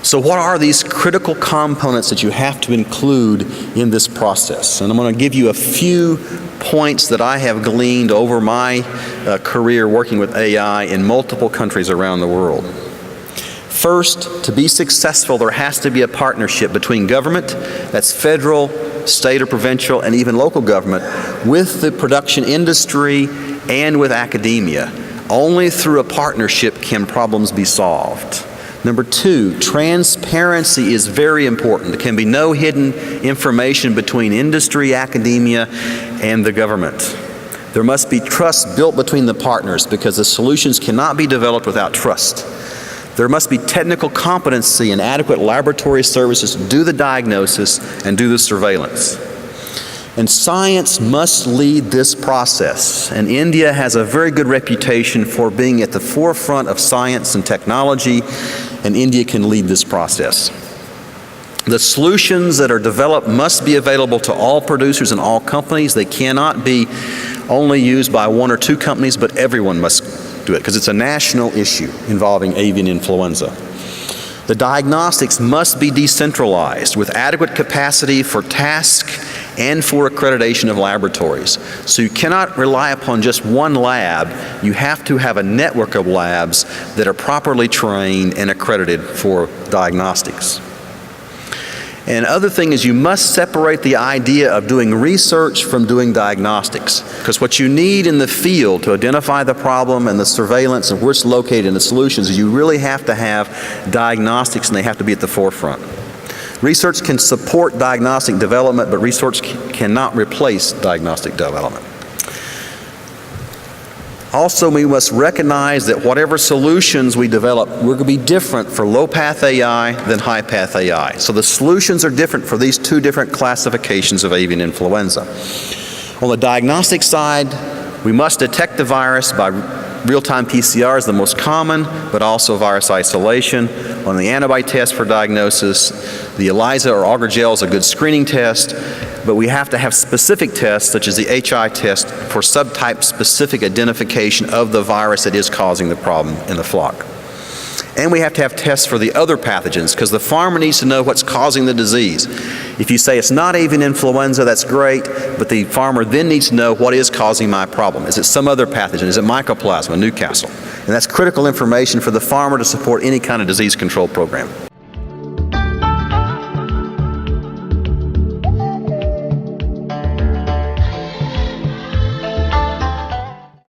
So what are these critical components that you have to include in this process? And I'm going to give you a few points that I have gleaned over my career working with AI in multiple countries around the world. First, to be successful, there has to be a partnership between government, that's federal, state or provincial, and even local government, with the production industry and with academia. Only through a partnership can problems be solved. Number two, transparency is very important. There can be no hidden information between industry, academia, and the government. There must be trust built between the partners because the solutions cannot be developed without trust. There must be technical competency and adequate laboratory services to do the diagnosis and do the surveillance. And science must lead this process. And India has a very good reputation for being at the forefront of science and technology, and India can lead this process. The solutions that are developed must be available to all producers and all companies. They cannot be only used by one or two companies, but everyone must do it because it's a national issue involving avian influenza. The diagnostics must be decentralized with adequate capacity for task and for accreditation of laboratories. So you cannot rely upon just one lab. You have to have a network of labs that are properly trained and accredited for diagnostics. And other thing is you must separate the idea of doing research from doing diagnostics. Because what you need in the field to identify the problem and the surveillance and where it's located and the solutions is you really have to have diagnostics and they have to be at the forefront. Research can support diagnostic development, but research cannot replace diagnostic development. Also, we must recognize that whatever solutions we develop, we're going to be different for low-path AI than high-path AI. So the solutions are different for these two different classifications of avian influenza. On the diagnostic side, we must detect the virus by real-time PCR is the most common, but also virus isolation. On the antibody test for diagnosis, the ELISA or agar gel is a good screening test, but we have to have specific tests, such as the HI test, for subtype-specific identification of the virus that is causing the problem in the flock. And we have to have tests for the other pathogens, because the farmer needs to know what's causing the disease. If you say it's not avian influenza, that's great, but the farmer then needs to know what is causing my problem. Is it some other pathogen? Is it Mycoplasma, Newcastle? And that's critical information for the farmer to support any kind of disease control program.